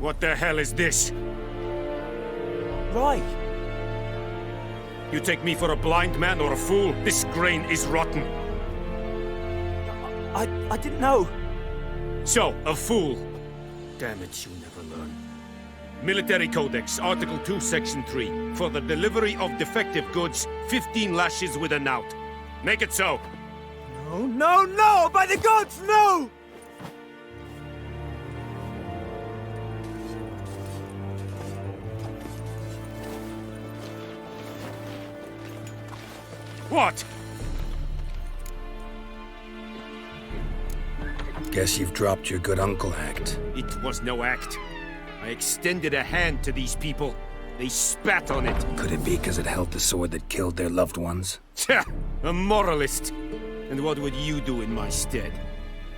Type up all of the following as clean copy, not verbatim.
What the hell is this? Right. You take me for a blind man or a fool? This grain is rotten. I didn't know. So, a fool. Damn it, you never learn. Military Codex, Article 2, Section 3. For the delivery of defective goods, 15 lashes with a knout. Make it so. No, no, no! By the gods, no! What? Guess you've dropped your good uncle act. It was no act. I extended a hand to these people. They spat on it. Could it be because it held the sword that killed their loved ones? Tja, a moralist. And what would you do in my stead?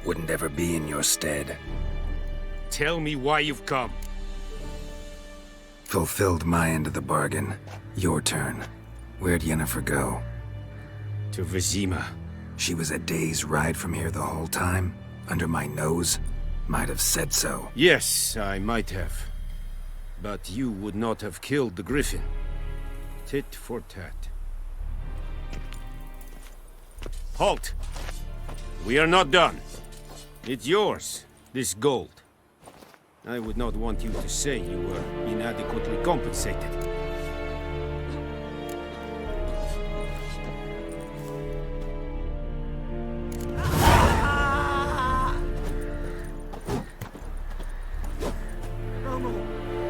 Wouldn't ever be in your stead. Tell me why you've come. Fulfilled my end of the bargain. Your turn. Where'd Yennefer go? To Vizima. She was a day's ride from here the whole time? Under my nose? Might have said so. Yes, I might have. But you would not have killed the griffin. Tit for tat. Halt! We are not done. It's yours, this gold. I would not want you to say you were inadequately compensated.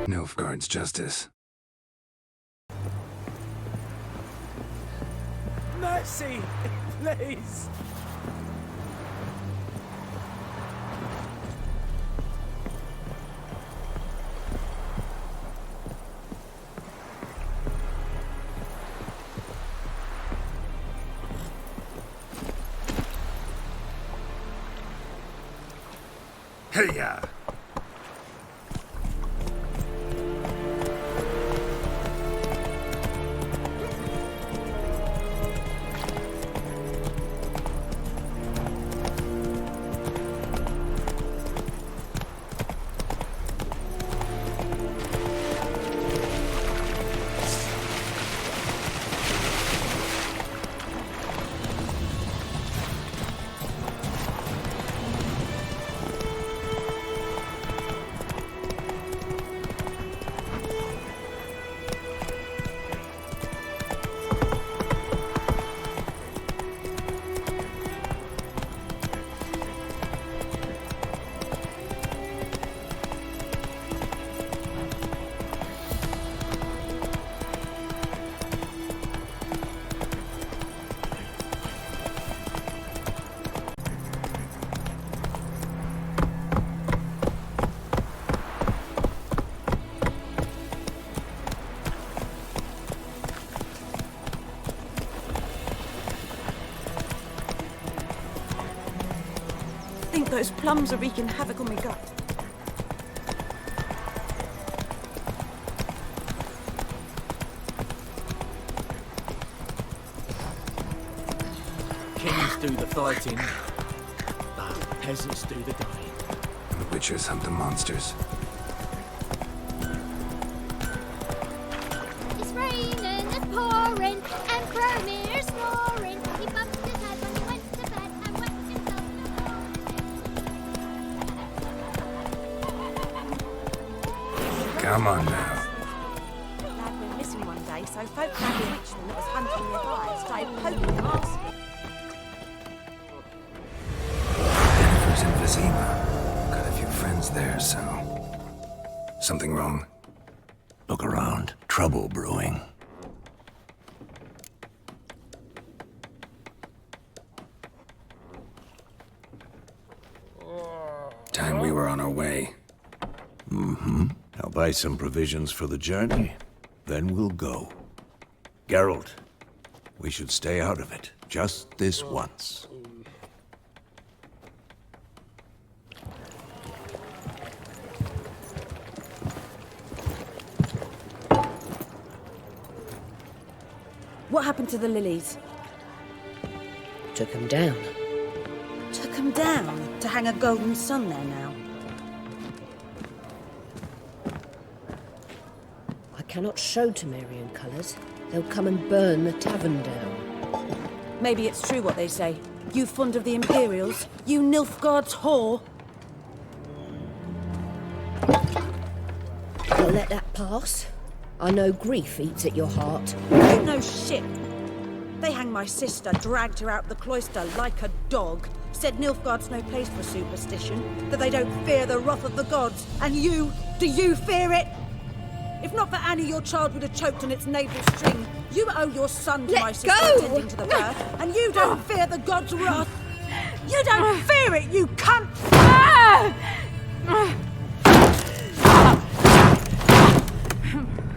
Nilfgaard's justice. Mercy! Please! Hey-ya! Those plums are wreaking havoc on my gut. Kings do the fighting, but peasants do the dying. The Witchers hunt the monsters. It's raining, it's pouring, and Bromir's snoring. He bumped his head when he went to bed and wet himself in the morning. Come on now. Glad we're missing one day, so folk found a witchman that was hunting nearby and started poking and asking. Yennefer's in Vizima. Got a few friends there, so... Something wrong? Look around. Trouble brewing. Time we were on our way. I'll buy some provisions for the journey. Then we'll go. Geralt, we should stay out of it. Just this once. What happened to the lilies? Took him down. Took them down to hang a golden sun there now. cannot show Temerian colours. They'll come and burn the tavern down. Maybe it's true what they say. You fond of the Imperials? You Nilfgaard's whore? You'll let that pass? I know grief eats at your heart. You know shit. They hanged my sister, dragged her out the cloister like a dog. Said Nilfgaard's no place for superstition, that they don't fear the wrath of the gods. And you, do you fear it? If not for Annie, your child would have choked on its navel string. You owe your son to Let my sister go! attending to the birth, and you don't fear the gods' wrath. You don't fear it, you cunt!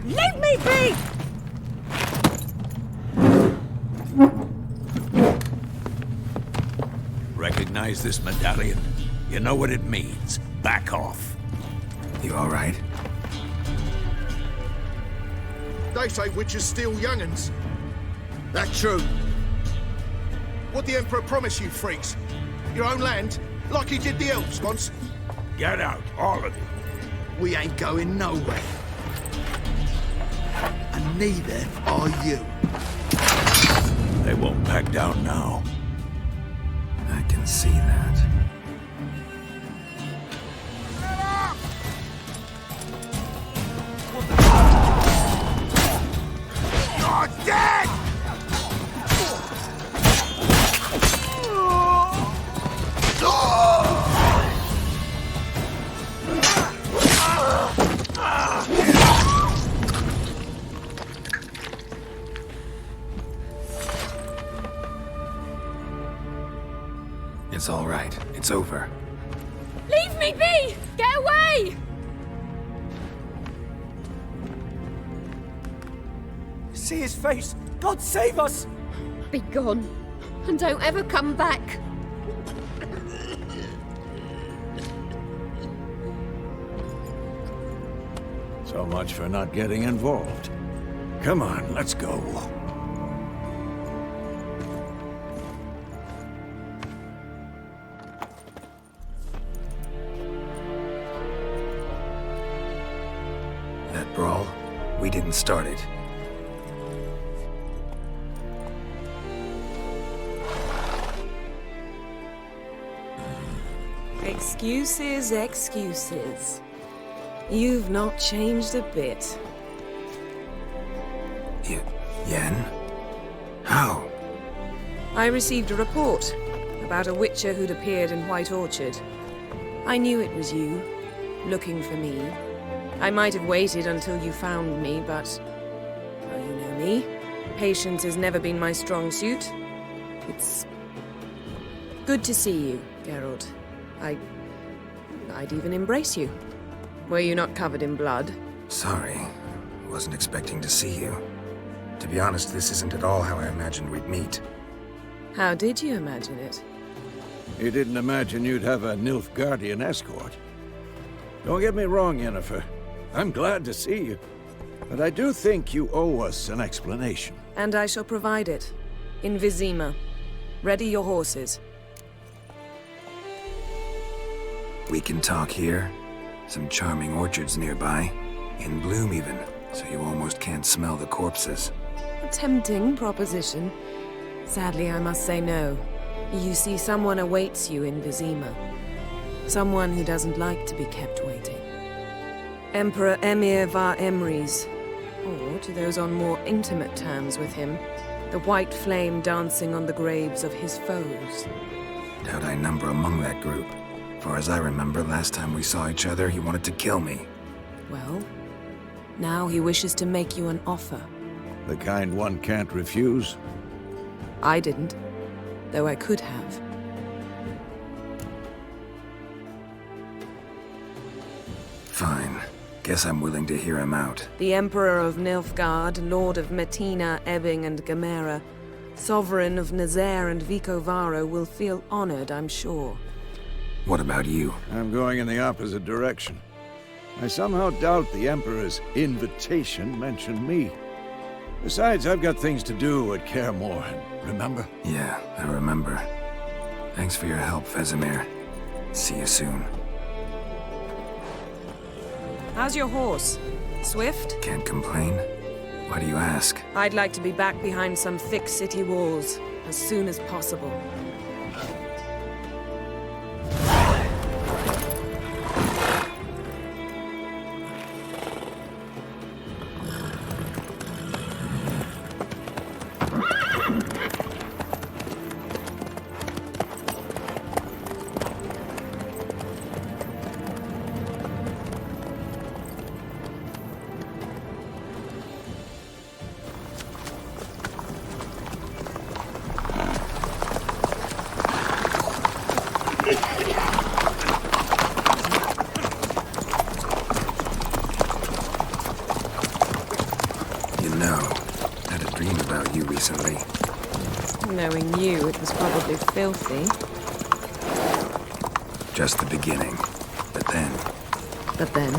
Leave me be! Recognize this medallion? You know what it means. Back off. You all right? They say witches steal young'uns. That true? What the Emperor promise you, freaks? Your own land? Like he did the elves once? Get out, all of you. We ain't going nowhere. And neither are you. They won't back down now. I can see that. You're dead! It's all right. It's over. Leave me be! Get away! See his face! God save us! Be gone. And don't ever come back. So much for not getting involved. Come on, let's go. That brawl, we didn't start it. Excuses, excuses. You've not changed a bit. Yen? How? I received a report about a witcher who'd appeared in White Orchard. I knew it was you, looking for me. I might have waited until you found me, but... well, you know me. Patience has never been my strong suit. It's... good to see you, Geralt. I'd even embrace you. Were you not covered in blood? Sorry. Wasn't expecting to see you. To be honest, this isn't at all how I imagined we'd meet. How did you imagine it? You didn't imagine you'd have a Nilfgaardian escort. Don't get me wrong, Yennefer. I'm glad to see you. But I do think you owe us an explanation. And I shall provide it. In Vizima. Ready your horses. We can talk here. Some charming orchards nearby. In bloom even, so you almost can't smell the corpses. A tempting proposition. Sadly, I must say no. You see, someone awaits you in Vizima. Someone who doesn't like to be kept waiting. Emperor Emir var Emrys. Or, to those on more intimate terms with him, the white flame dancing on the graves of his foes. Doubt I number among that group. For as I remember, last time we saw each other, he wanted to kill me. Well, now he wishes to make you an offer. The kind one can't refuse. I didn't, though I could have. Fine. Guess I'm willing to hear him out. The Emperor of Nilfgaard, Lord of Metina, Ebbing, and Gamera, Sovereign of Nazaire and Vicovaro, will feel honored, I'm sure. What about you? I'm going in the opposite direction. I somehow doubt the Emperor's invitation mentioned me. Besides, I've got things to do at Kaer Morhen, remember? Yeah, I remember. Thanks for your help, Vesemir. See you soon. How's your horse? Swift? Can't complain. Why do you ask? I'd like to be back behind some thick city walls as soon as possible. Recently. Knowing you, it was probably filthy. Just the beginning. But then... But then?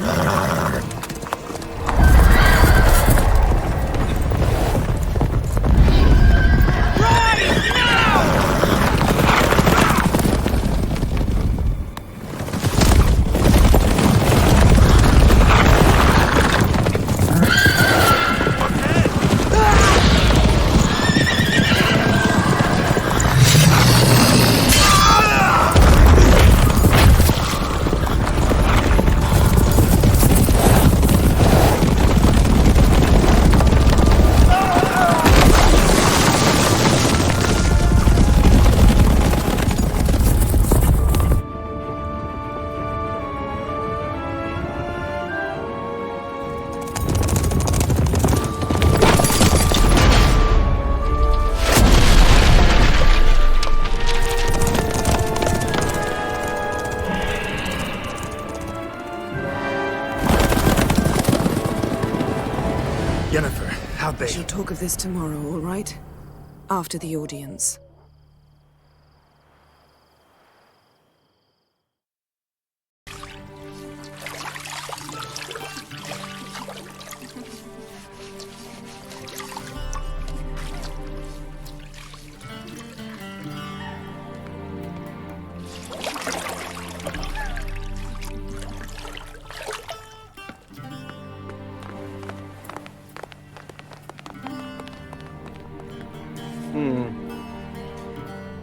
How'd they? We shall talk of this tomorrow, all right? After the audience.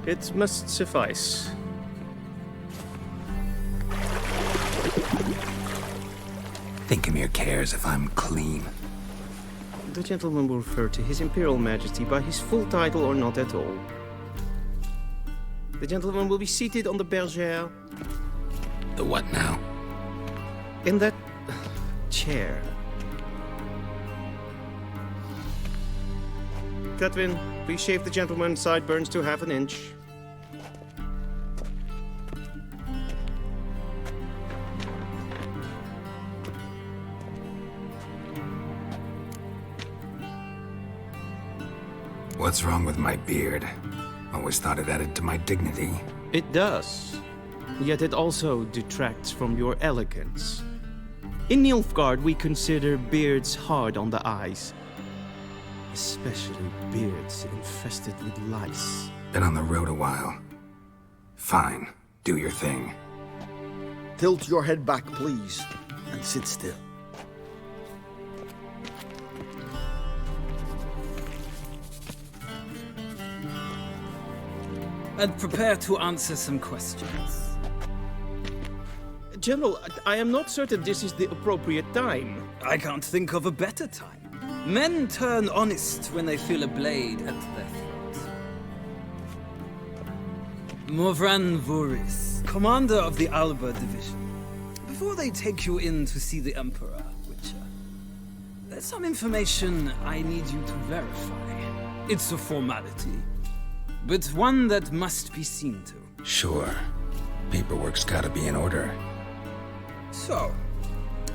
It must suffice. Thinkamere cares if I'm clean. The gentleman will refer to His Imperial Majesty by his full title or not at all. The gentleman will be seated on the bergère. The what now? In that chair. Catwin, please shave the gentleman's sideburns to half an inch. What's wrong with my beard? Always thought it added to my dignity. It does. Yet it also detracts from your elegance. In Nilfgaard, we consider beards hard on the eyes. Especially beards infested with lice. Been on the road a while. Fine. Do your thing. Tilt your head back, please, and sit still. And prepare to answer some questions. General, I am not certain this is the appropriate time. I can't think of a better time. Men turn honest when they feel a blade at their throat. Morvran Vuris, commander of the Alba Division. Before they take you in to see the Emperor, Witcher, there's some information I need you to verify. It's a formality, but one that must be seen to. Sure. Paperwork's gotta be in order. So,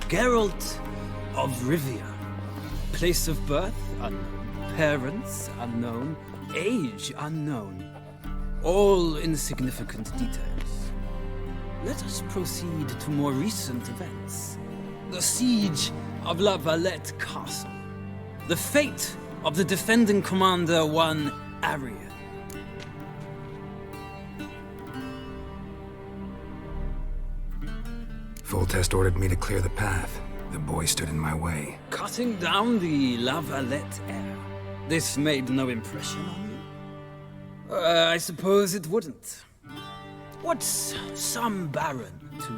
Geralt of Rivia. Place of birth unknown. Parents unknown. Age unknown. All insignificant details. Let us proceed to more recent events. The siege of La Valette Castle. The fate of the defending commander, one Arian. Full Test ordered me to clear the path. the boy stood in my way. Cutting down the La Valette heir. This made no impression on you? I suppose it wouldn't. What's some baron to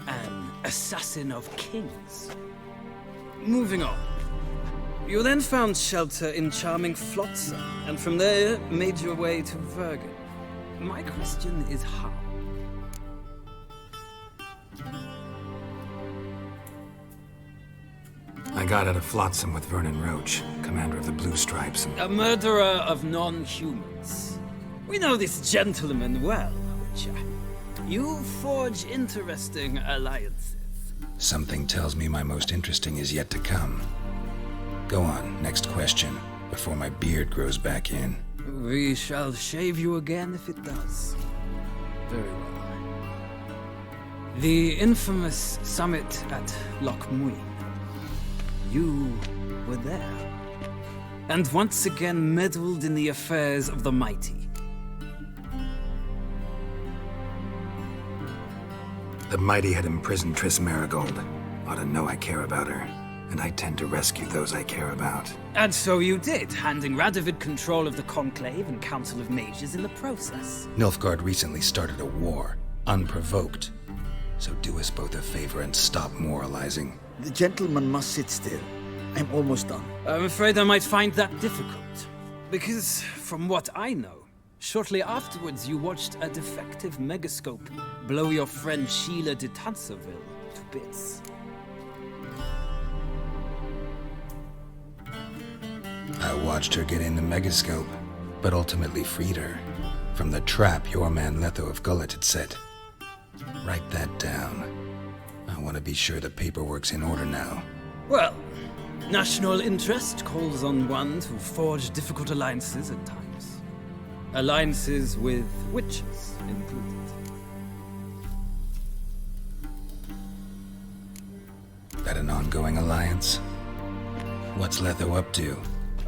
an assassin of kings? Moving on. You then found shelter in charming Flotsam, and from there made your way to Vergen. My question is how? I got out of Flotsam with Vernon Roach, commander of the Blue Stripes. A murderer of non-humans. We know this gentleman well, Witcher. You forge interesting alliances. Something tells me my most interesting is yet to come. Go on, next question, before my beard grows back in. We shall shave you again if it does. Very well. The infamous summit at Loch Muin. You were there. And once again meddled in the affairs of the mighty. The mighty had imprisoned Triss Marigold. Ought to know I care about her. And I tend to rescue those I care about. And so you did, handing Radovid control of the Conclave and Council of Mages in the process. Nilfgaard recently started a war, unprovoked. So do us both a favor and stop moralizing. The gentleman must sit still. I'm almost done. I'm afraid I might find that difficult. Because, from what I know, shortly afterwards you watched a defective megascope blow your friend Sheila de Tanserville to bits. I watched her get in the megascope, but ultimately freed her from the trap your man Letho of Gullet had set. Write that down. I want to be sure the paperwork's in order now. Well, national interest calls on one to forge difficult alliances at times. Alliances with witches included. That an ongoing alliance? What's Letho up to?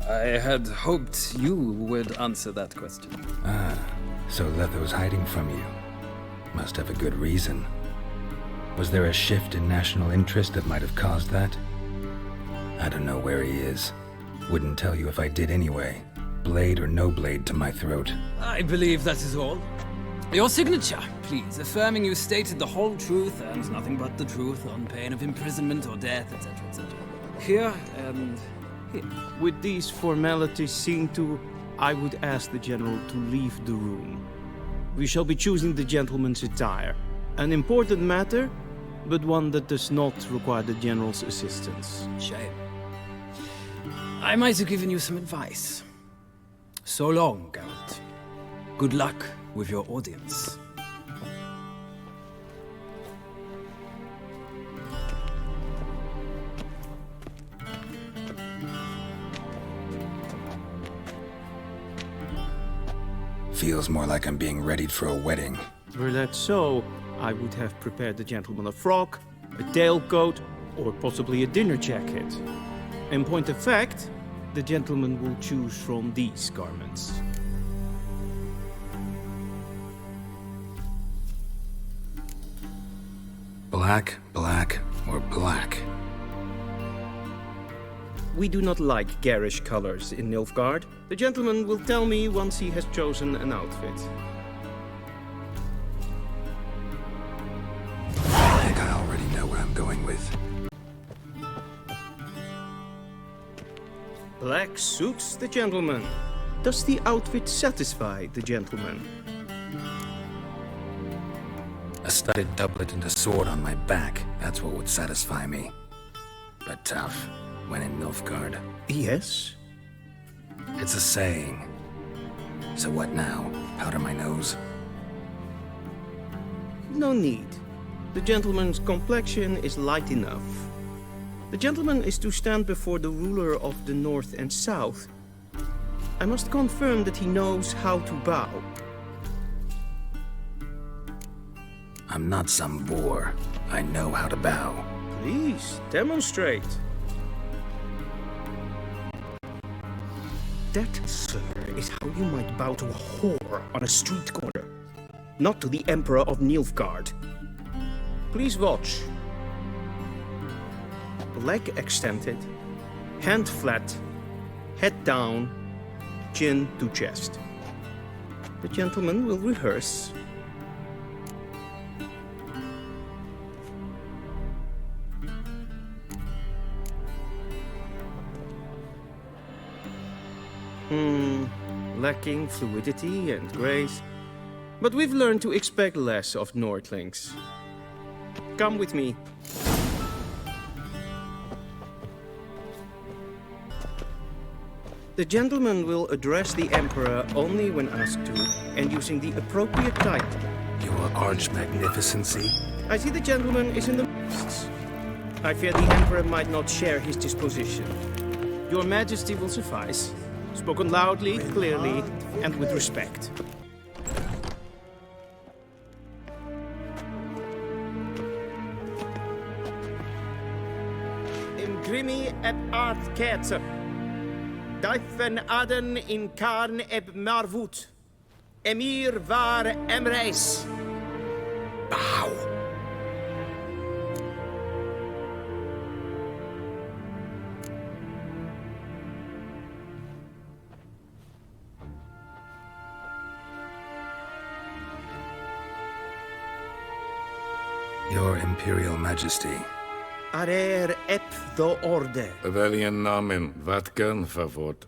I had hoped you would answer that question. Ah, so Letho's hiding from you. Must have a good reason. Was there a shift in national interest that might have caused that? I don't know where he is. Wouldn't tell you if I did anyway. Blade or no blade to my throat. I believe that is all. Your signature, please, affirming you stated the whole truth and nothing but the truth on pain of imprisonment or death, etc., etc. Here and here. With these formalities seen to, I would ask the General to leave the room. We shall be choosing the gentleman's attire. An important matter, but one that does not require the General's assistance. Shame. I might have given you some advice. So long, Geralt. Good luck with your audience. Feels more like I'm being readied for a wedding. Were that so, I would have prepared the gentleman a frock, a tailcoat, or possibly a dinner jacket. In point of fact, the gentleman will choose from these garments. Black, black, or black? We do not like garish colors in Nilfgaard. The gentleman will tell me once he has chosen an outfit. I think I already know what I'm going with. Black suits the gentleman. Does the outfit satisfy the gentleman? A studded doublet and a sword on my back, that's what would satisfy me. But tough, when in Nilfgaard. Yes. It's a saying. So what now? Powder my nose? No need. The gentleman's complexion is light enough. The gentleman is to stand before the ruler of the North and South. I must confirm that he knows how to bow. I'm not some boor. I know how to bow. Please, demonstrate. That, sir, is how you might bow to a whore on a street corner. Not to the Emperor of Nilfgaard. Please watch. leg extended, hand flat, head down, chin to chest. The gentleman will rehearse. Lacking fluidity and grace. But we've learned to expect less of Nordlings. Come with me. The gentleman will address the Emperor only when asked to, and using the appropriate title. Your Arch-Magnificency? I see the gentleman is in the midst. I fear the Emperor might not share his disposition. Your Majesty will suffice. Spoken loudly, clearly, and with respect. Imgrimi et art ketzer. Dijfen aden in karn eb marvut. Emir var emreis. Bow. Your Imperial Majesty. Arer ep the orde. Weljen namen, wat gern verwoord.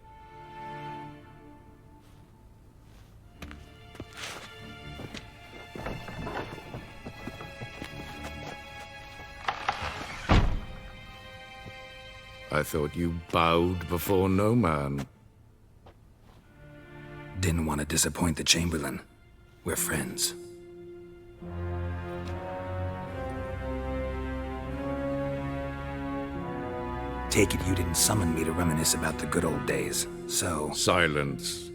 I thought you bowed before no man. Didn't want to disappoint the Chamberlain. We're friends. Take it you didn't summon me to reminisce about the good old days, so... Silence.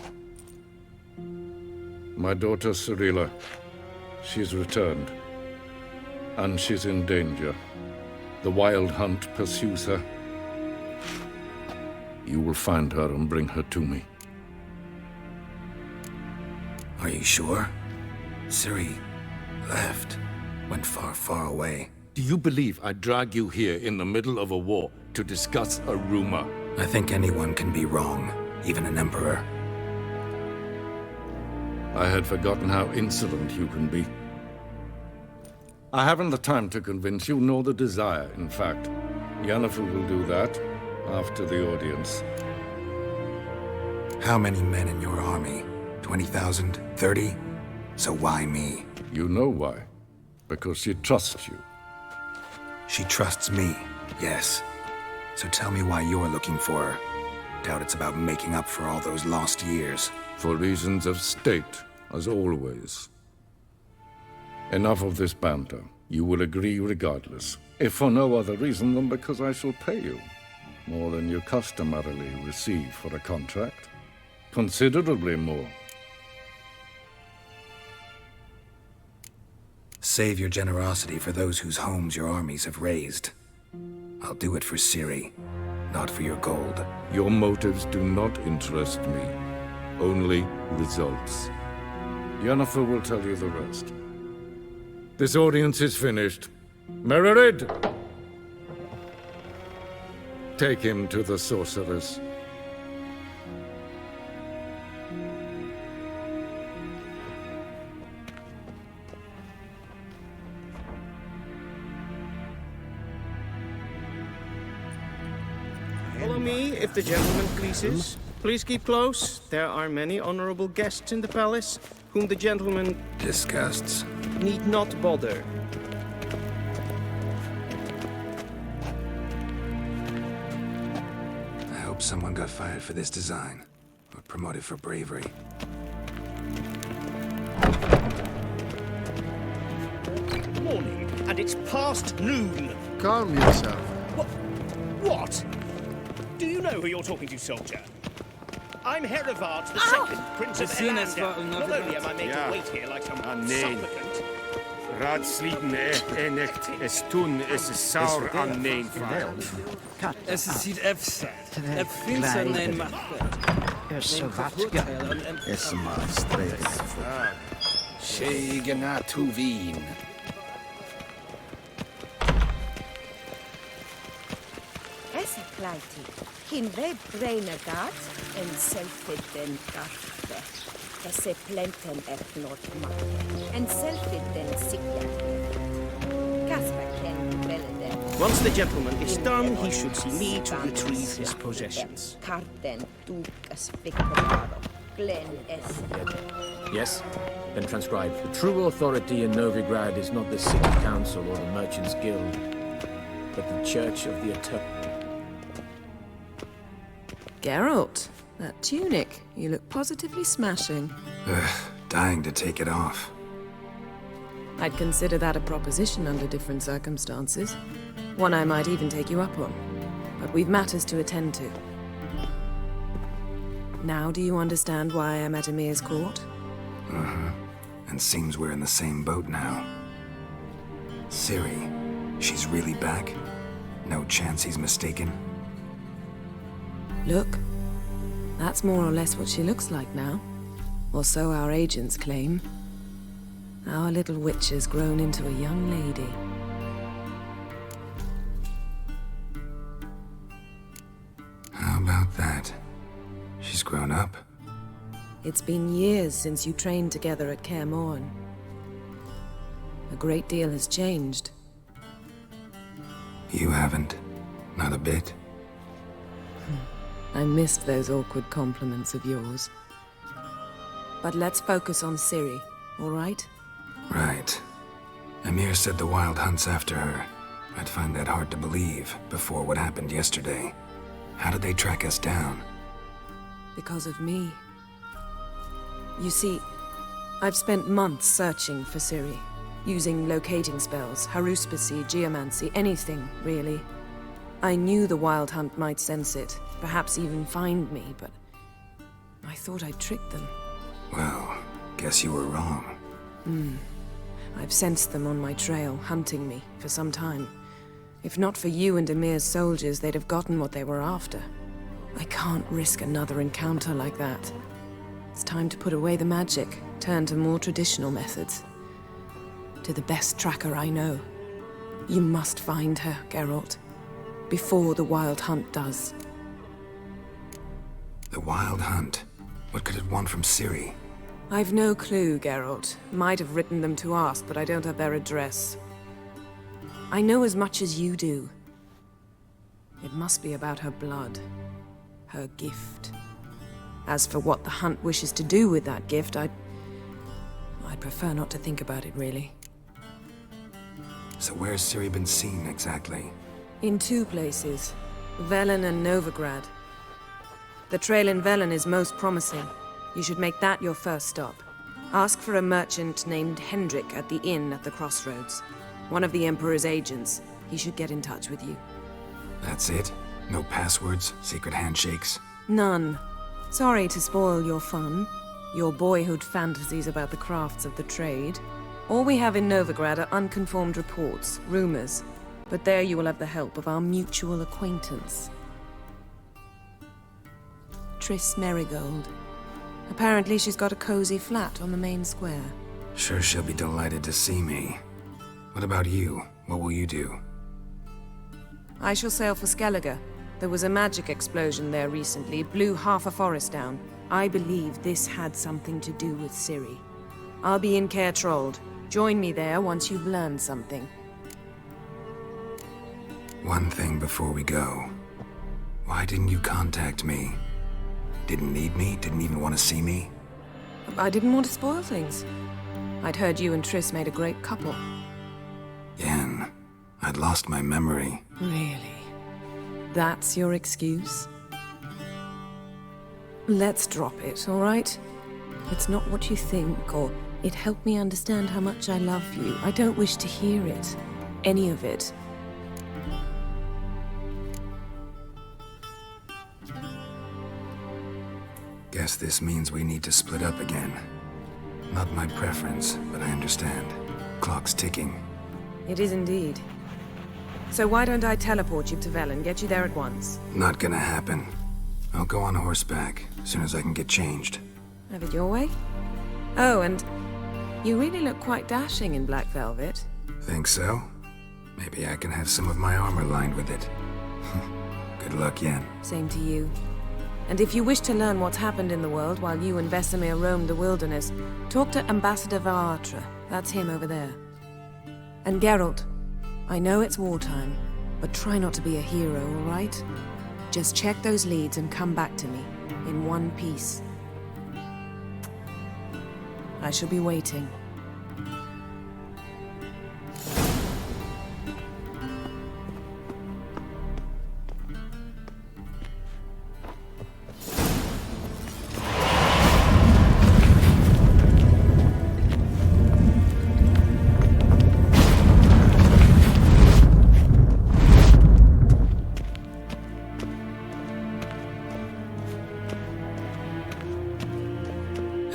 My daughter Ciri, she's returned. And she's in danger. The Wild Hunt pursues her. You will find her and bring her to me. Are you sure? Ciri left. Went far, far away. Do you believe I'd drag you here in the middle of a war to discuss a rumor? I think anyone can be wrong, even an emperor. I had forgotten how insolent you can be. I haven't the time to convince you, nor the desire, in fact. Yennefer will do that after the audience. How many men in your army? 20,000? 30? So why me? You know why. Because she trusts you. She trusts me, yes. So tell me why you're looking for her. Doubt it's about making up for all those lost years. For reasons of state, as always. Enough of this banter. You will agree regardless. If for no other reason than because I shall pay you. More than you customarily receive for a contract. Considerably more. Save your generosity for those whose homes your armies have razed. I'll do it for Ciri, not for your gold. Your motives do not interest me. Only results. Yennefer will tell you the rest. This audience is finished. Mererid! Take him to the sorceress. Follow me, if the gentleman pleases. Please keep close. There are many honorable guests in the palace, whom the gentleman Disgusts. need not bother. I hope someone got fired for this design, or promoted for bravery. Morning, and it's past noon. Calm yourself. What? Do you know who you're talking to, soldier? I'm Herivard II, Prince of Elander. Not only am I made to wait here like some supplicant. Raadsliden echt es tun, es is saur an neem Es ziet efsa. Ep vindt zijn een macht. Es maar streek. Shegena Tuvin. Kleiti. Hinve Breinagat en Selfiden Gafte. Esse Plenten Epnot Mate. En Selfiden Sikya. Kasperken Velden. Once the gentleman is done, he should see me to retrieve his possessions. Karten Dukas Victorado. Glen S. Yes? Then transcribe. The true authority in Novigrad is not the City Council or the Merchants Guild, but the Church of the Eternal. Geralt, that tunic. You look positively smashing. Dying to take it off. I'd consider that a proposition under different circumstances. One I might even take you up on. But we've matters to attend to. Now do you understand why I'm at Emir's court? And seems we're in the same boat now. Ciri, she's really back? No chance he's mistaken? Look, that's more or less what she looks like now. Or so our agents claim. Our little witch has grown into a young lady. How about that? She's grown up? It's been years since you trained together at Kaer Morhen. A great deal has changed. You haven't? Not a bit? I missed those awkward compliments of yours. But let's focus on Ciri, all right? Right. Emir said the Wild Hunt's after her. I'd find that hard to believe before what happened yesterday. How did they track us down? Because of me. You see, I've spent months searching for Ciri, using locating spells, haruspicy, geomancy, anything, really. I knew the Wild Hunt might sense it, perhaps even find me, but I thought I'd tricked them. Well, guess you were wrong. I've sensed them on my trail, hunting me, for some time. If not for you and Emir's soldiers, they'd have gotten what they were after. I can't risk another encounter like that. It's time to put away the magic, turn to more traditional methods. To the best tracker I know. You must find her, Geralt. Before the Wild Hunt does. The Wild Hunt? What could it want from Ciri? I've no clue, Geralt. Might have written them to ask, but I don't have their address. I know as much as you do. It must be about her blood. Her gift. As for what the Hunt wishes to do with that gift, I'd prefer not to think about it, really. So where's Ciri been seen, exactly? In two places. Velen and Novigrad. The trail in Velen is most promising. You should make that your first stop. Ask for a merchant named Hendrik at the inn at the crossroads. One of the Emperor's agents. He should get in touch with you. That's it? No passwords? Secret handshakes? None. Sorry to spoil your fun. Your boyhood fantasies about the crafts of the trade. All we have in Novigrad are unconfirmed reports, rumors. But there you will have the help of our mutual acquaintance. Triss Merigold. Apparently she's got a cozy flat on the main square. Sure she'll be delighted to see me. What about you? What will you do? I shall sail for Skellige. There was a magic explosion there recently, blew half a forest down. I believe this had something to do with Ciri. I'll be in Caer Trold. Join me there once you've learned something. One thing before we go. Why didn't you contact me? Didn't need me? Didn't even want to see me? I didn't want to spoil things. I'd heard you and Triss made a great couple. Yen, I'd lost my memory. Really? That's your excuse? Let's drop it, all right? It's not what you think, or it helped me understand how much I love you. I don't wish to hear it. Any of it. Guess this means we need to split up again. Not my preference, but I understand. Clock's ticking. It is indeed. So why don't I teleport you to Velen, get you there at once? Not gonna happen. I'll go on horseback, as soon as I can get changed. Have it your way? Oh, and you really look quite dashing in black velvet. Think so? Maybe I can have some of my armor lined with it. Good luck, Yen. Same to you. And if you wish to learn what's happened in the world while you and Vesemir roamed the wilderness, talk to Ambassador Varatra. That's him over there. And Geralt, I know it's wartime, but try not to be a hero, all right? Just check those leads and come back to me, in one piece. I shall be waiting.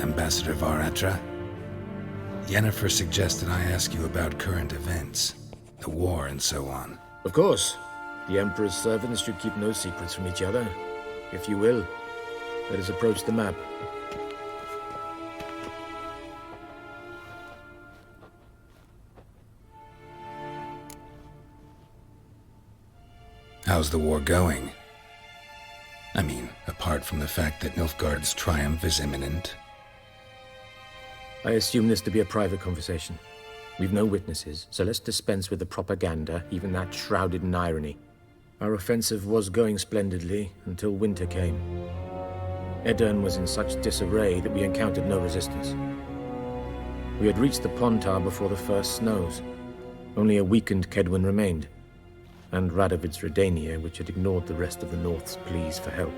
Ambassador Varatra, Yennefer suggested I ask you about current events, the war and so on. Of course. The Emperor's servants should keep no secrets from each other. If you will, let us approach the map. How's the war going? I mean, apart from the fact that Nilfgaard's triumph is imminent. I assume this to be a private conversation. We've no witnesses, so let's dispense with the propaganda, even that shrouded in irony. Our offensive was going splendidly until winter came. Edirn was in such disarray that we encountered no resistance. We had reached the Pontar before the first snows. Only a weakened Kedwen remained, and Radovid's Redania, which had ignored the rest of the North's pleas for help.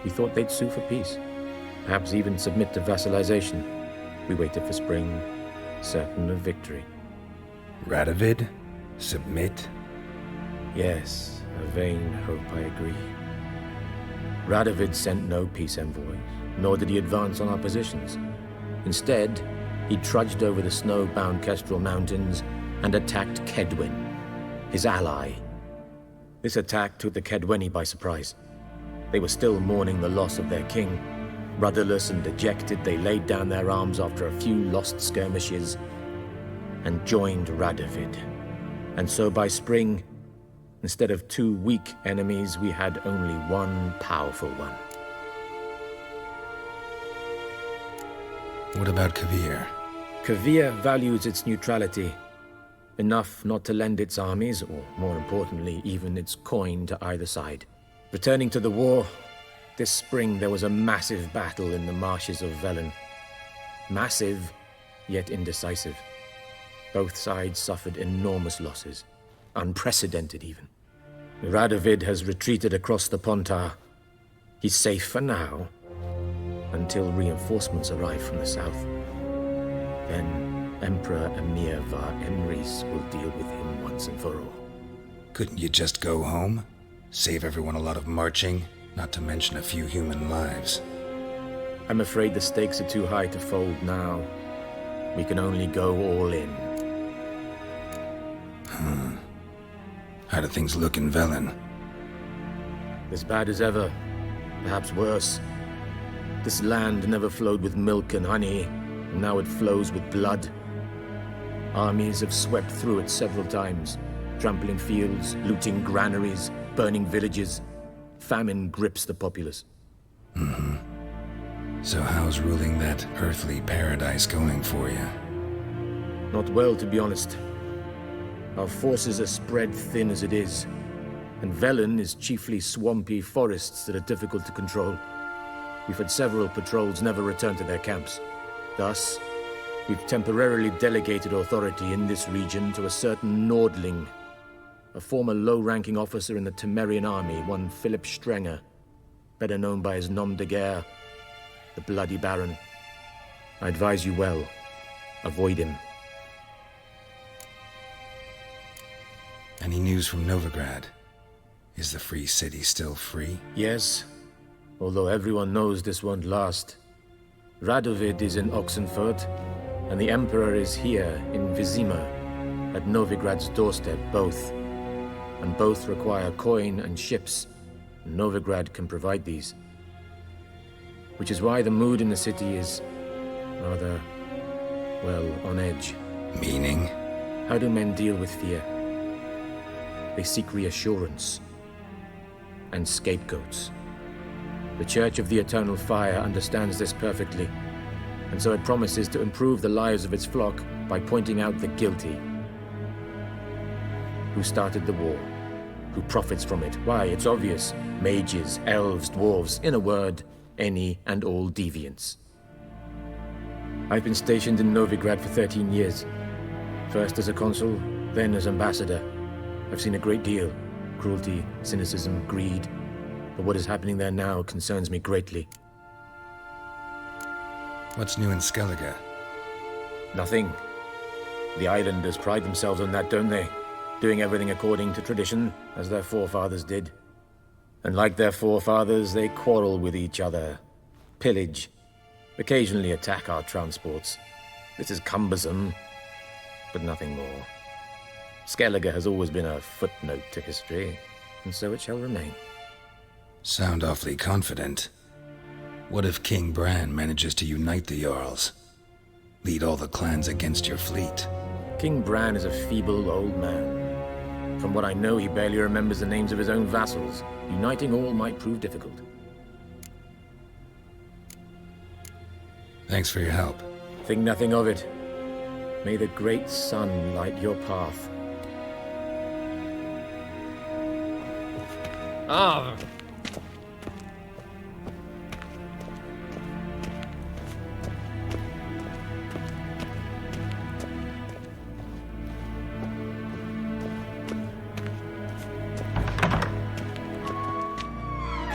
We thought they'd sue for peace, perhaps even submit to vassalization. We waited for spring, certain of victory. Radovid? Submit? Yes, a vain hope, I agree. Radovid sent no peace envoys, nor did he advance on our positions. Instead, he trudged over the snow-bound Kestrel Mountains and attacked Kedwen, his ally. This attack took the Kedweni by surprise. They were still mourning the loss of their king. Rudderless and dejected, they laid down their arms after a few lost skirmishes and joined Radovid. And so by spring, instead of 2 weak enemies, we had only one powerful one. What about Kavir? Kavir values its neutrality, enough not to lend its armies, or more importantly, even its coin to either side. Returning to the war, this spring there was a massive battle in the marshes of Velen. Massive, yet indecisive. Both sides suffered enormous losses, unprecedented even. Radovid has retreated across the Pontar. He's safe for now, until reinforcements arrive from the south. Then Emperor Emir var Emrys will deal with him once and for all. Couldn't you just go home? Save everyone a lot of marching? Not to mention a few human lives. I'm afraid the stakes are too high to fold now. We can only go all in. How do things look in Velen? As bad as ever. Perhaps worse. This land never flowed with milk and honey, and now it flows with blood. Armies have swept through it several times, trampling fields, looting granaries, burning villages. Famine grips the populace. So how's ruling that earthly paradise going for you? Not well, to be honest. Our forces are spread thin as it is, and Velen is chiefly swampy forests that are difficult to control. We've had several patrols never return to their camps. Thus, we've temporarily delegated authority in this region to a certain Nordling, a former low-ranking officer in the Temerian army, one Philip Strenger, better known by his nom de guerre, the Bloody Baron. I advise you well. Avoid him. Any news from Novigrad? Is the free city still free? Yes, although everyone knows this won't last. Radovid is in Oxenfurt, and the Emperor is here in Vizima, at Novigrad's doorstep, both. And both require coin and ships. Novigrad can provide these. Which is why the mood in the city is rather, well, on edge. Meaning? How do men deal with fear? They seek reassurance. and scapegoats. The Church of the Eternal Fire understands this perfectly, and so it promises to improve the lives of its flock by pointing out the guilty. Who started the war? Who profits from it? Why, it's obvious. Mages, elves, dwarves, in a word, any and all deviants. I've been stationed in Novigrad for 13 years. First as a consul, then as ambassador. I've seen a great deal. Cruelty, cynicism, greed. But what is happening there now concerns me greatly. What's new in Skellige? Nothing. The islanders pride themselves on that, don't they? Doing everything according to tradition, as their forefathers did. And like their forefathers, they quarrel with each other, pillage, occasionally attack our transports. This is cumbersome, but nothing more. Skellige has always been a footnote to history, and so it shall remain. Sound awfully confident. What if King Bran manages to unite the Jarls? Lead all the clans against your fleet? King Bran is a feeble old man. From what I know, he barely remembers the names of his own vassals. Uniting all might prove difficult. Thanks for your help. Think nothing of it. May the great sun light your path. Ah!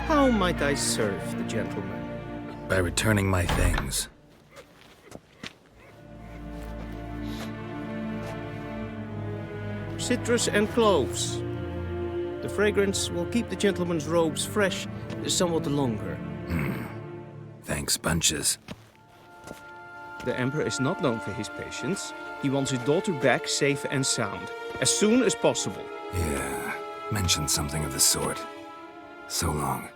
How might I serve the gentleman? By returning my things. Citrus and cloves. The fragrance will keep the gentleman's robes fresh somewhat longer. Thanks, bunches. The Emperor is not known for his patience. He wants his daughter back safe and sound, as soon as possible. Yeah, mentioned something of the sort. So long.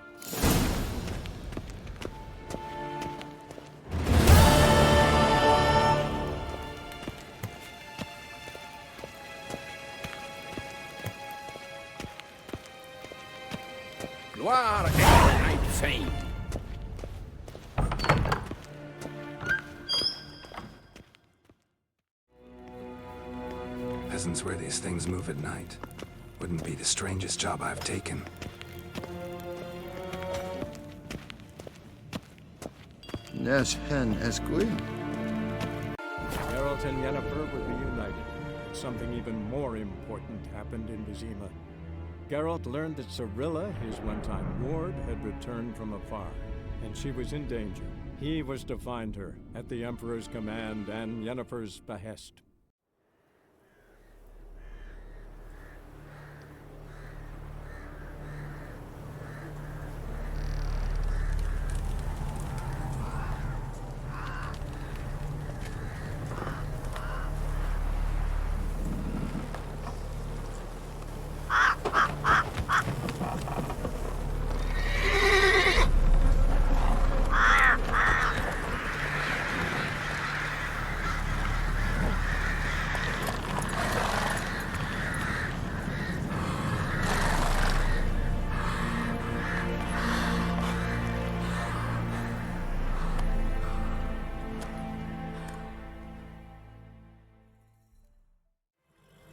Gloire and fame. Peasants wear these things move at night. Wouldn't be the strangest job I've taken. Nes hen es gwyn. Geralt and Yennefer were reunited. Something even more important happened in Vizima. Geralt learned that Cirilla, his one-time ward, had returned from afar, and she was in danger. He was to find her, at the Emperor's command and Yennefer's behest.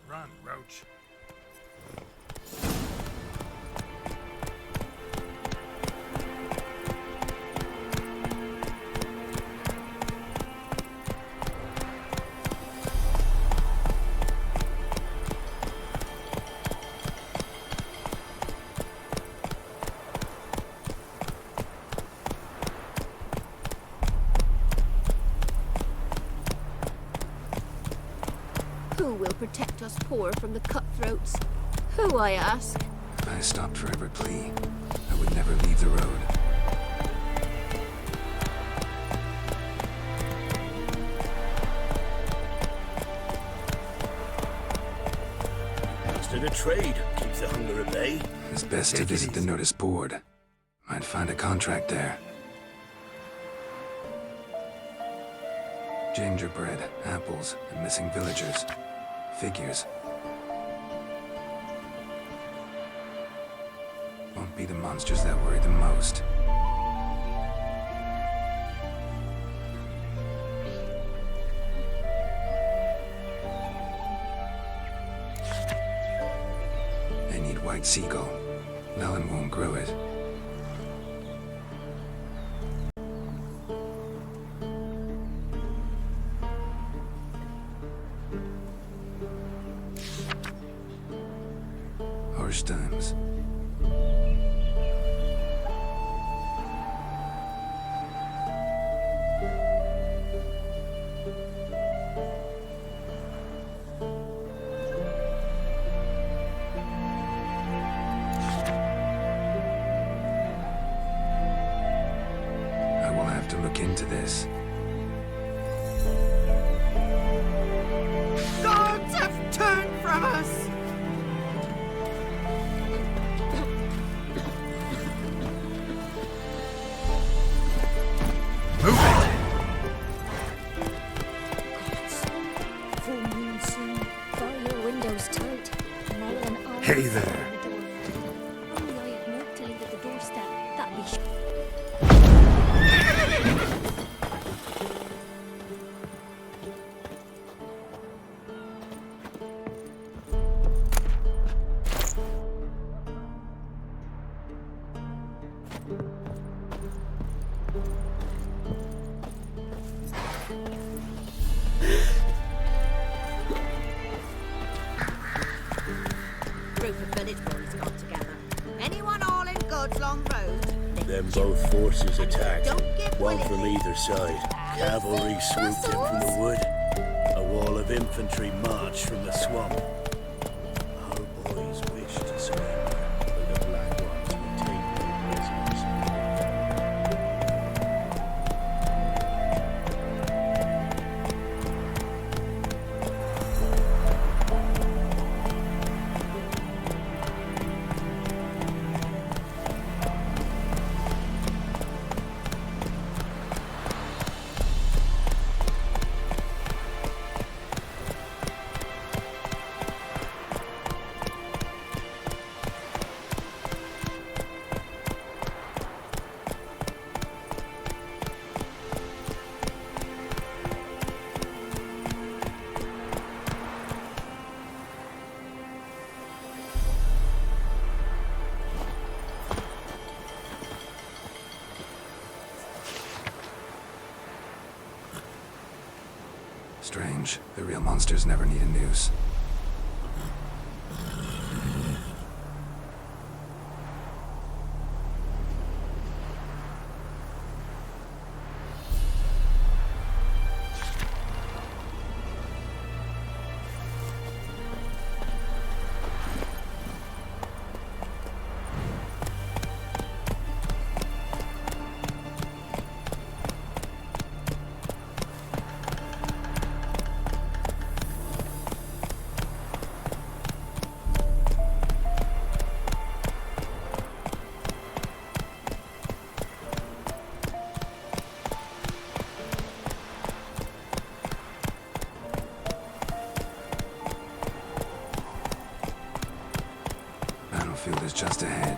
Run, Roach. Who will protect us poor from the cutthroats? Who, I ask? If I stopped for every plea, I would never leave the road. Master the trade keeps the hunger at bay. It's best to visit the notice board. Might find a contract there. Gingerbread, apples, and missing villagers. Figures. Won't be the monsters that worry the most. I need white seagull. Melon won't grow it. Horse times. I will have to look into this. Gods have turned from us! Hey there. Only I had milk to leave at the doorstep. That'd be Group of village boys got together. Anyone all in God's Long Road? Then both forces attacked, Don't give one Willie from either side. Cavalry swooped in from the wood. A wall of infantry marched from the swamp. Our boys wished to surrender, but the Black Ones would take no prisoners. Strange. The real monsters never need a noose. Battlefield is just ahead.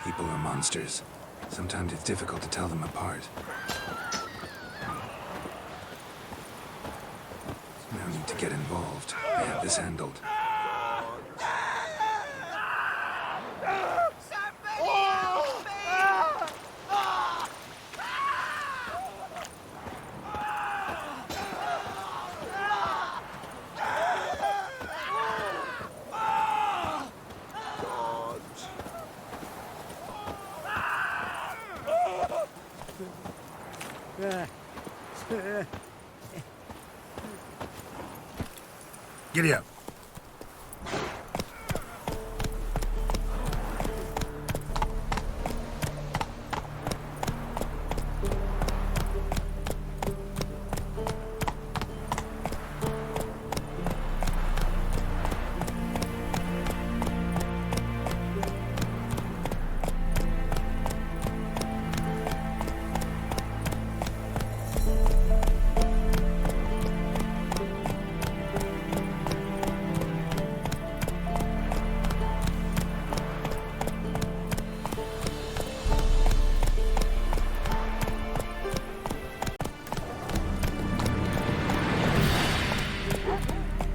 People are monsters. Sometimes it's difficult to tell them apart. No need to get involved. I have this handled. Giddy up.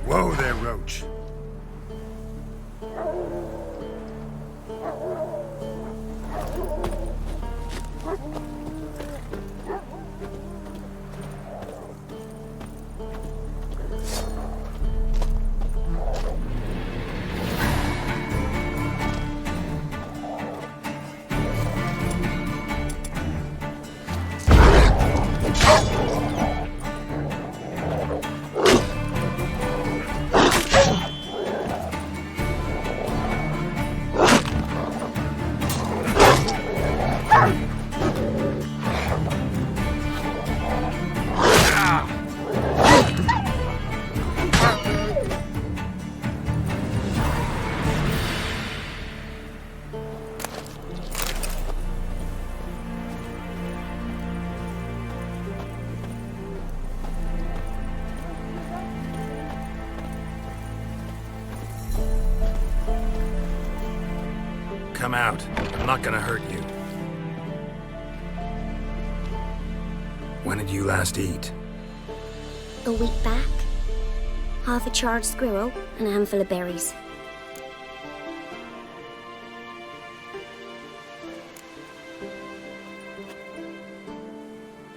Whoa there, Roach. Come out. I'm not gonna hurt you. When did you last eat? A week back. Half a charred squirrel and a handful of berries.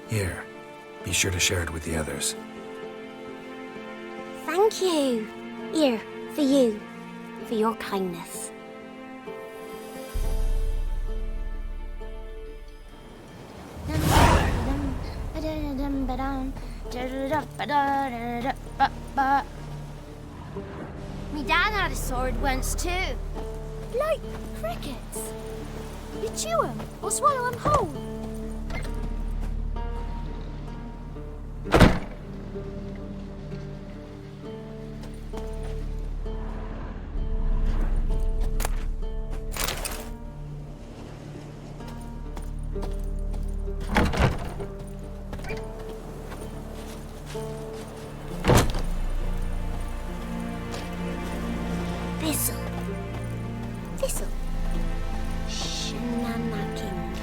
Here. Be sure to share it with the others. Thank you. Here, for you. For your kindness. Me dad had a sword once too. Like crickets. You chew 'em or swallow 'em whole. Thistle. Shenanigans.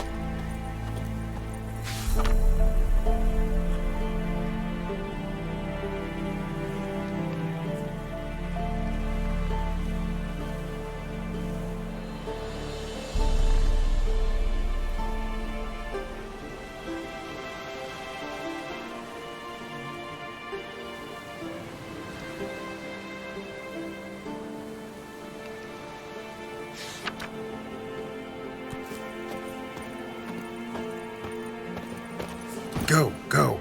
Go, go.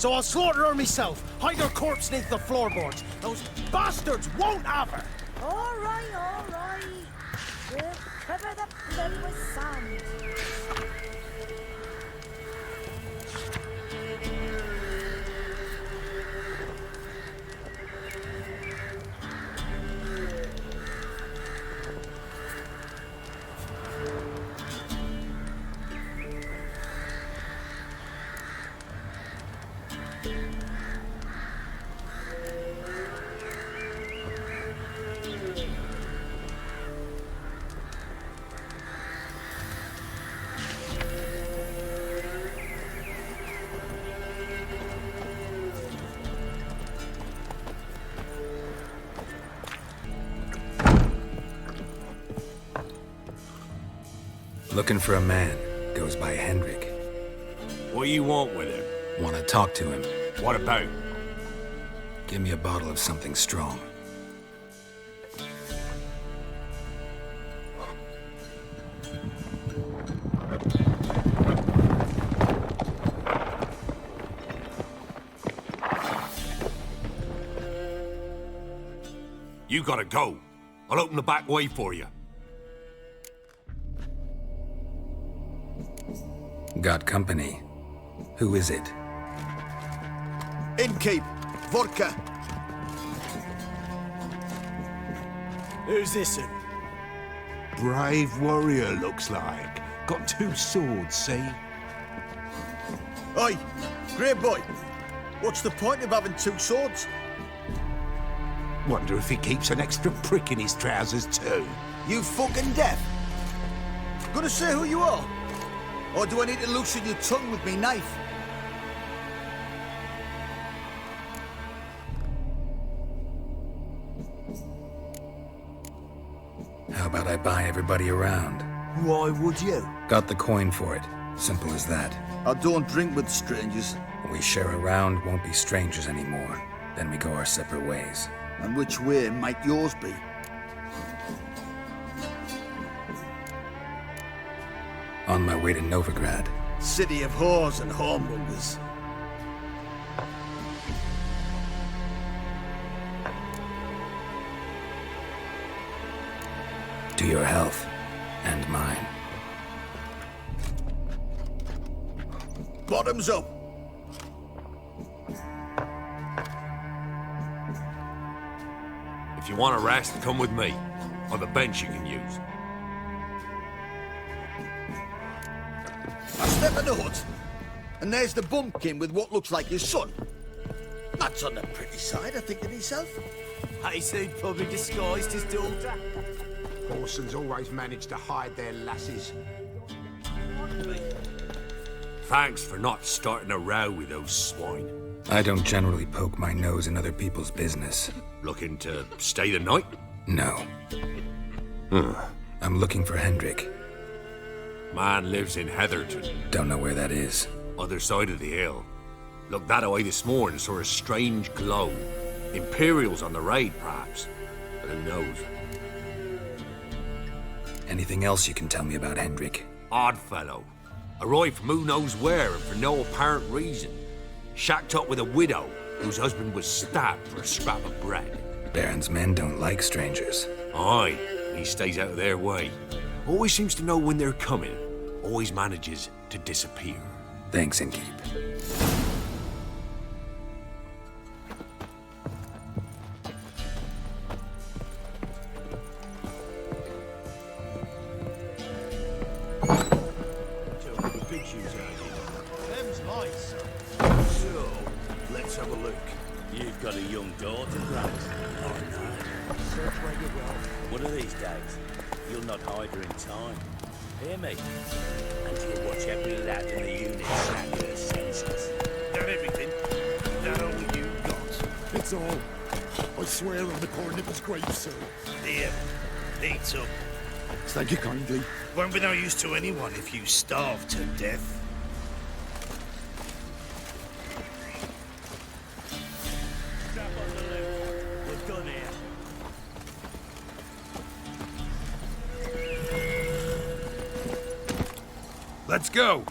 So I'll slaughter her myself, hide her corpse neath the floorboards. Those bastards won't have her! All right, all right. We'll cover the blood with sand. Looking for a man. Goes by Hendrik. What do you want with him? Want to talk to him. What about? Give me a bottle of something strong. You gotta go. I'll open the back way for you. Got company. Who is it? Innkeep, vodka. Who's this? Brave warrior, looks like. Got 2 swords, see? Oi, grey boy. What's the point of having 2 swords? Wonder if he keeps an extra prick in his trousers too. You fucking deaf? Gonna say who you are? Or do I need to loosen your tongue with me knife? How about I buy everybody around? Why would you? Got the coin for it. Simple as that. I don't drink with strangers. We share a round, won't be strangers anymore. Then we go our separate ways. And which way might yours be? On my way to Novigrad. City of whores and whoremongers. To your health. And mine. Bottoms up! If you want a rest, come with me. I've a bench you can use. I step in the hut, and there's the bumpkin with what looks like his son. That's on the pretty side, I think to myself. Hayseed probably disguised his daughter. Horsons always manage to hide their lasses. Thanks for not starting a row with those swine. I don't generally poke my nose in other people's business. Looking to stay the night? No. I'm looking for Hendrik. Man lives in Heatherton. Don't know where that is. Other side of the hill. Looked that away this morning, saw a strange glow. Imperials on the raid, perhaps. But who knows? Anything else you can tell me about Hendrik? Odd fellow. Arrived from who knows where and for no apparent reason. Shacked up with a widow whose husband was stabbed for a scrap of bread. Baron's men don't like strangers. Aye, he stays out of their way. Always seems to know when they're coming. Always manages to disappear. Thanks, Innkeep. Them's mice. So, let's have a look. You've got a young daughter, right? Oh, no. Search where you will. One of these days, you'll not hide her in time. Hear me? And you'll watch every lad in the unit snap their senses. Not everything. Not all you got. It's all. I swear on the poor nipper's grave, sir. Here, eat up. Thank you kindly. Won't be no use to anyone if you starve to death. Strap on the loot. We're done here. Let's go!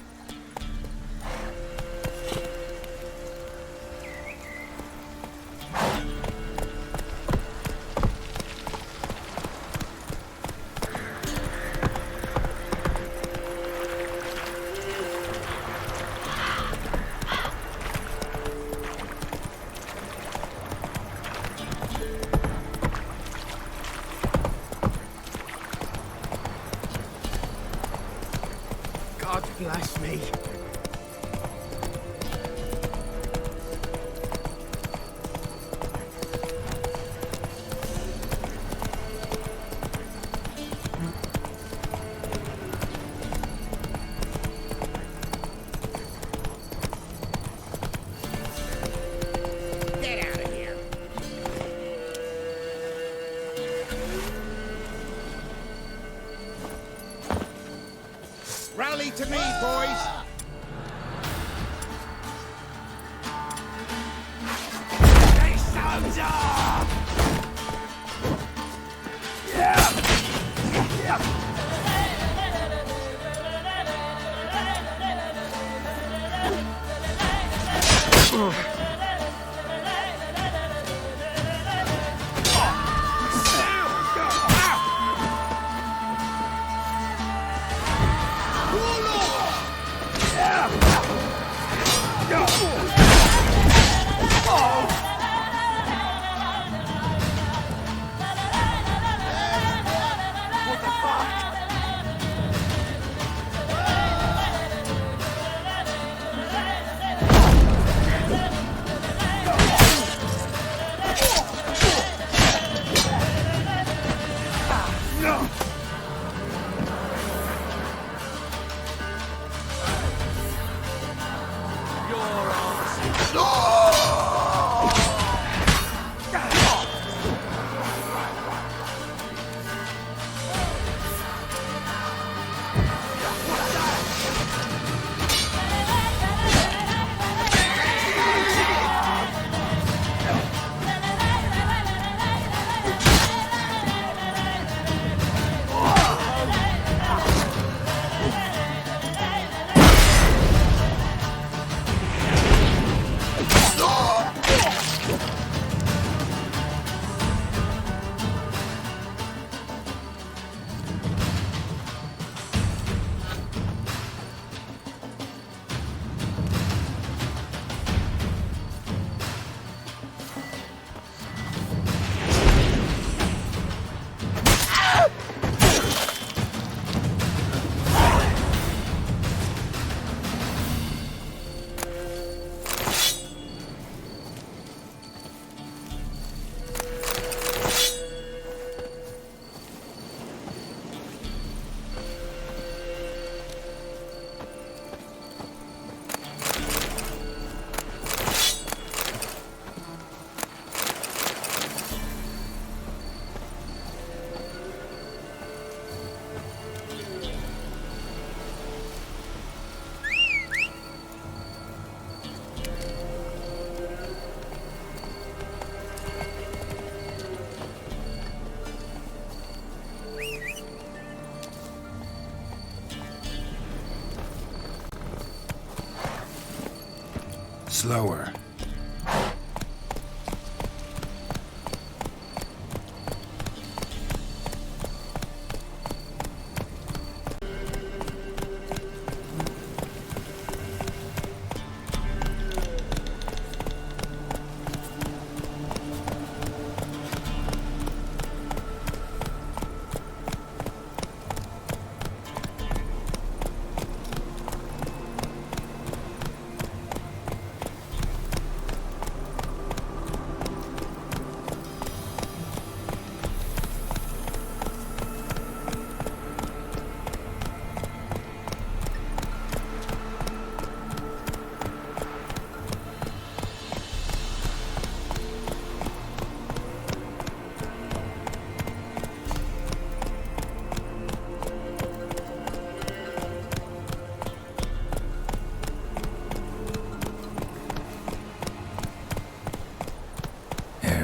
Slower.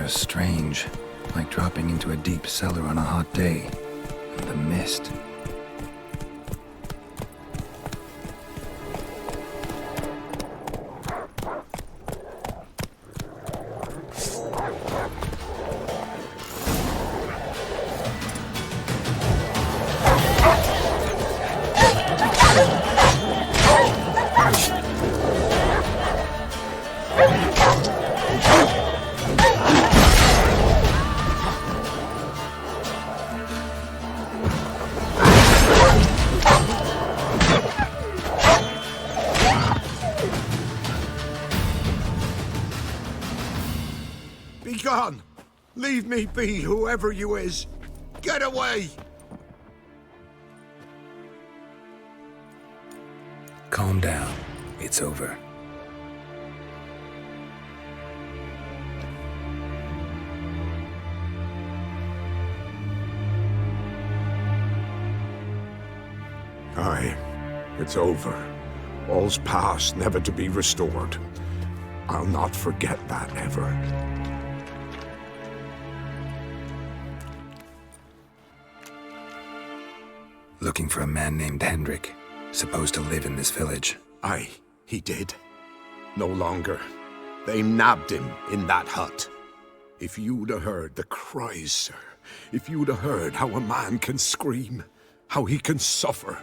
Strange, like dropping into a deep cellar on a hot day. And the mist. Gone! Leave me be, whoever you is! Get away! Calm down. It's over. Aye, it's over. All's past, never to be restored. I'll not forget that ever. Looking for a man named Hendrik, supposed to live in this village. Aye, he did. No longer. They nabbed him in that hut. If you'd have heard the cries, sir. If you'd have heard how a man can scream, how he can suffer.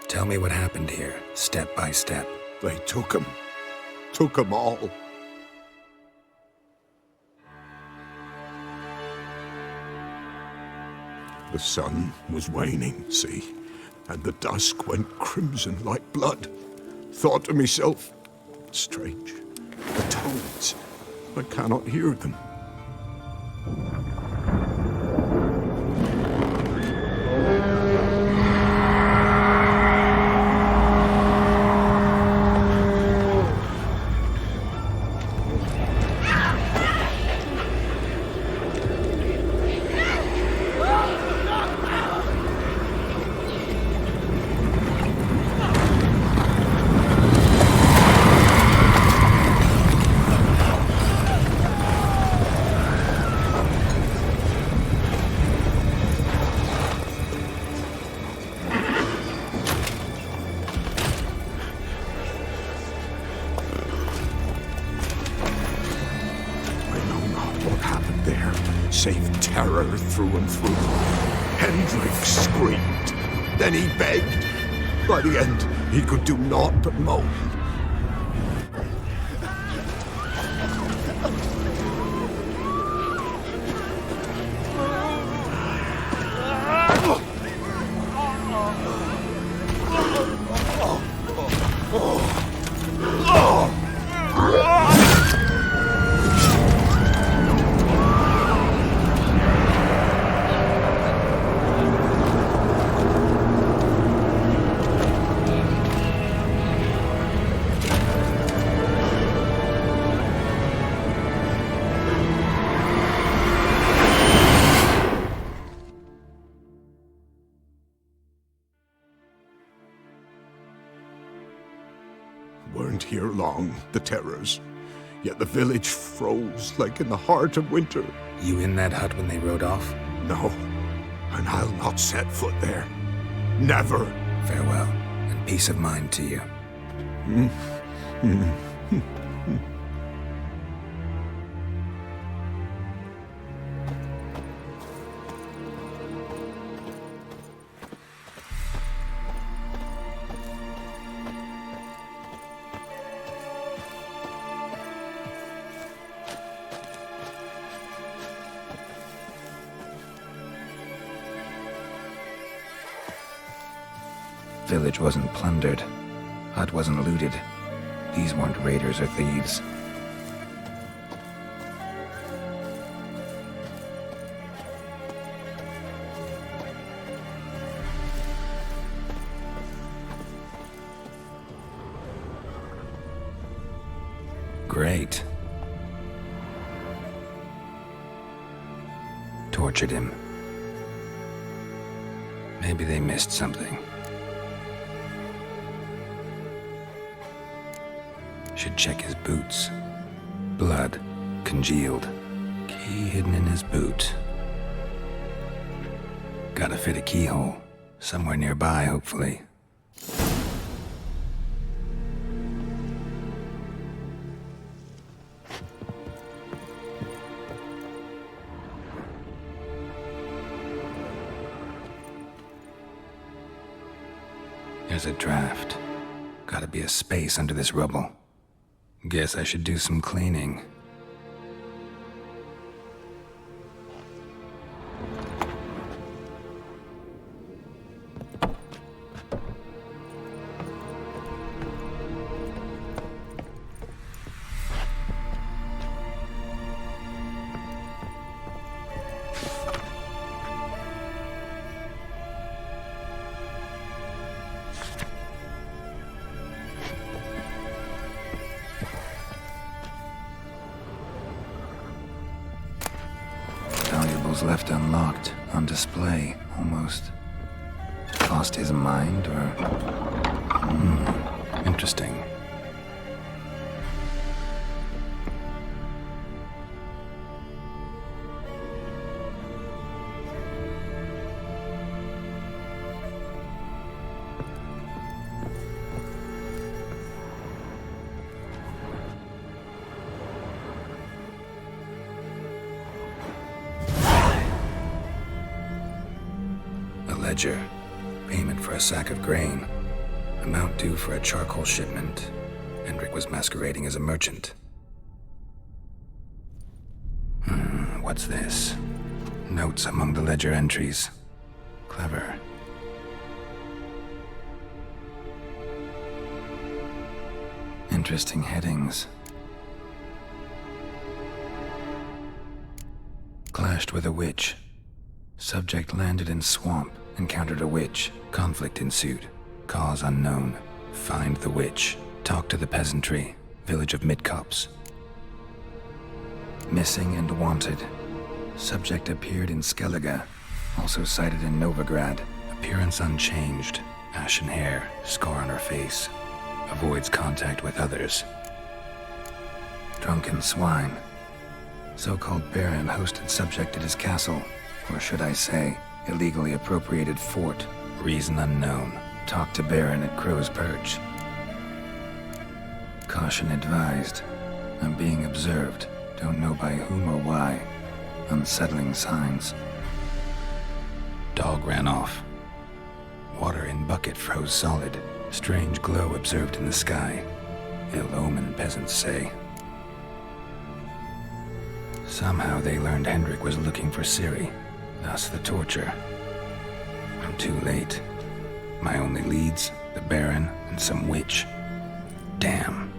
Tell me what happened here, step by step. They took him. Took him all. The sun was waning, see, and the dusk went crimson like blood. Thought to myself, strange, the toads, I cannot hear them. Save terror through and through. Hendrik screamed. Then he begged. By the end, he could do naught but moan. Weren't here long, the terrors. Yet the village froze like in the heart of winter. You in that hut when they rode off? No, and I'll not set foot there. Never. Farewell, and peace of mind to you. Village wasn't plundered. Hut wasn't looted. These weren't raiders or thieves. Great. Tortured him. Maybe they missed something. Should check his boots. Blood, congealed. Key hidden in his boot. Gotta fit a keyhole. Somewhere nearby, hopefully. There's a draft. Gotta be a space under this rubble. Guess I should do some cleaning. Left unlocked, on display, almost. Lost his mind, or... interesting. ledger. Payment for a sack of grain. Amount due for a charcoal shipment. Hendrik was masquerading as a merchant. What's this? Notes among the ledger entries. Clever. Interesting headings. Clashed with a witch. Subject landed in swamp, encountered a witch. Conflict ensued. Cause unknown. Find the witch. Talk to the peasantry. Village of Midcopse. Missing and wanted. Subject appeared in Skellige. Also sighted in Novigrad. Appearance unchanged. Ashen hair. Scar on her face. Avoids contact with others. Drunken swine. So-called Baron hosted subject at his castle. Or should I say, illegally appropriated fort. Reason unknown. Talk to Baron at Crow's Perch. Caution advised. I'm being observed. Don't know by whom or why. Unsettling signs. Dog ran off. Water in bucket froze solid. Strange glow observed in the sky. Ill omen, peasants say. Somehow they learned Hendrik was looking for Ciri. Thus the torture. I'm too late. My only leads, the Baron and some witch. Damn.